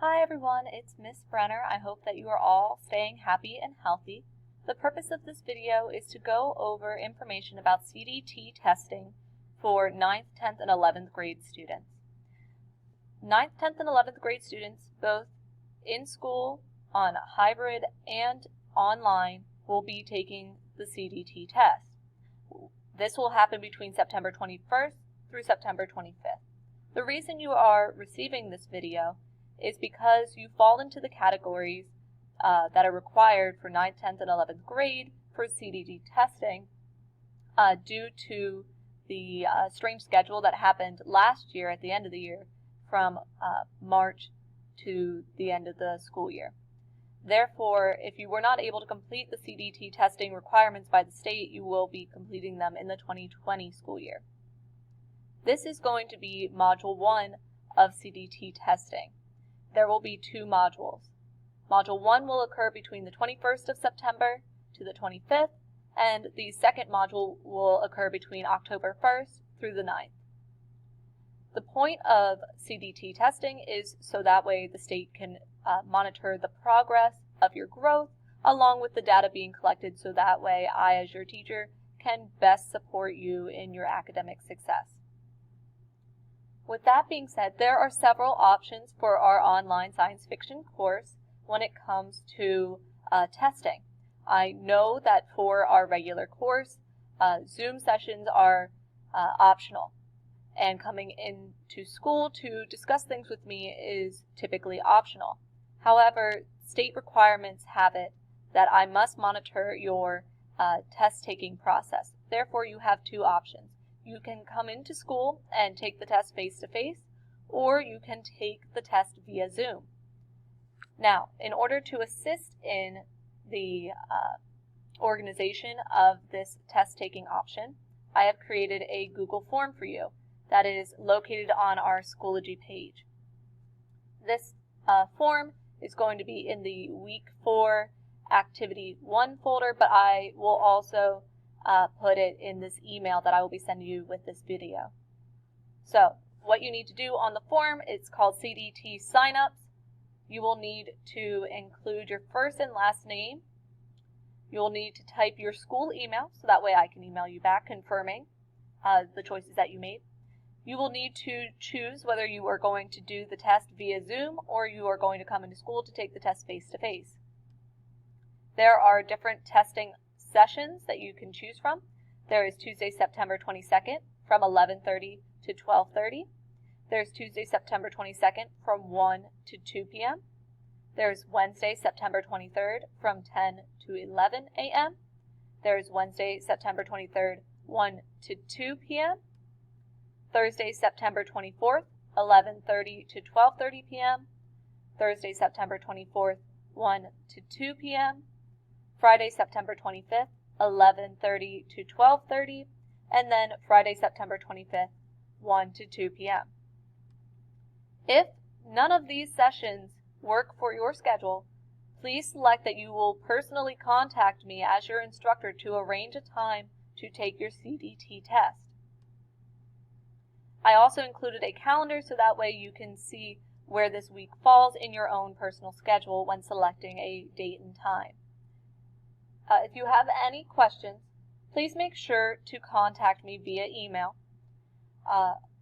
Hi everyone, it's Miss Brenner. I hope that you are all staying happy and healthy. The purpose of this video is to go over information about CDT testing for 9th, 10th, and 11th grade students. 9th, 10th, and 11th grade students, both in school, on hybrid, and online, will be taking the CDT test. This will happen between September 21st through September 25th. The reason you are receiving this video is because you fall into the categories that are required for 9th, 10th, and 11th grade for CDT testing due to the strange schedule that happened last year at the end of the year from March to the end of the school year. Therefore, if you were not able to complete the CDT testing requirements by the state, you will be completing them in the 2020 school year. This is going to be Module 1 of CDT testing. There will be two modules. Module 1 will occur between the 21st of September to the 25th, and the second module will occur between October 1st through the 9th. The point of CDT testing is so that way the state can monitor the progress of your growth along with the data being collected, so that way I, as your teacher, can best support you in your academic success. With that being said, there are several options for our online science fiction course when it comes to testing. I know that for our regular course, Zoom sessions are optional, and coming into school to discuss things with me is typically optional. However, state requirements have it that I must monitor your test-taking process. Therefore, you have two options. You can come into school and take the test face-to-face, or you can take the test via Zoom. Now, in order to assist in the organization of this test-taking option, I have created a Google form for you that is located on our Schoology page. This form is going to be in the Week 4 Activity 1 folder, but I will also put it in this email that I will be sending you with this video. So, what you need to do on the form, it's called CDT Signups. You will need to include your first and last name. You will need to type your school email, so that way I can email you back confirming the choices that you made. You will need to choose whether you are going to do the test via Zoom or you are going to come into school to take the test face-to-face. There are different testing sessions that you can choose from. There is Tuesday, September 22nd from 11:30 to 12:30. There's Tuesday, September 22nd from 1 to 2 p.m. There's Wednesday, September 23rd from 10 to 11 a.m. There's Wednesday, September 23rd, 1 to 2 p.m. Thursday, September 24th, 11:30 to 12:30 p.m. Thursday, September 24th, 1 to 2 p.m. Friday, September 25th, 11:30 to 12:30, and then Friday, September 25th, 1 to 2 p.m. If none of these sessions work for your schedule, please select that you will personally contact me as your instructor to arrange a time to take your CDT test. I also included a calendar so that way you can see where this week falls in your own personal schedule when selecting a date and time. If you have any questions, please make sure to contact me via email.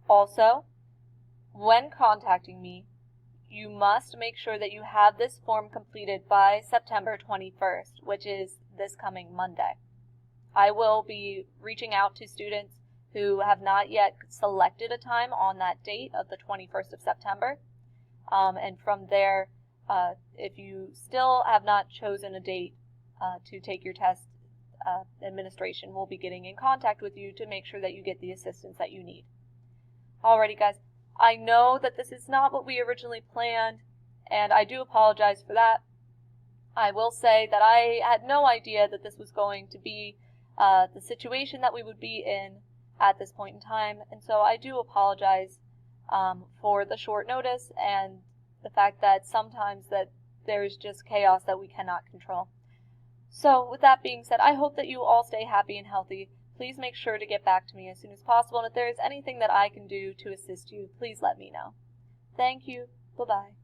Also, when contacting me, you must make sure that you have this form completed by September 21st, which is this coming Monday. I will be reaching out to students who have not yet selected a time on that date of the 21st of September. And from there, if you still have not chosen a date to take your test, administration will be getting in contact with you to make sure that you get the assistance that you need. Alrighty guys, I know that this is not what we originally planned, and I do apologize for that. I will say that I had no idea that this was going to be the situation that we would be in at this point in time, and so I do apologize for the short notice and the fact that sometimes that there's just chaos that we cannot control. So with that being said, I hope that you all stay happy and healthy. Please make sure to get back to me as soon as possible, and if there is anything that I can do to assist you, please let me know. Thank you. Bye-bye.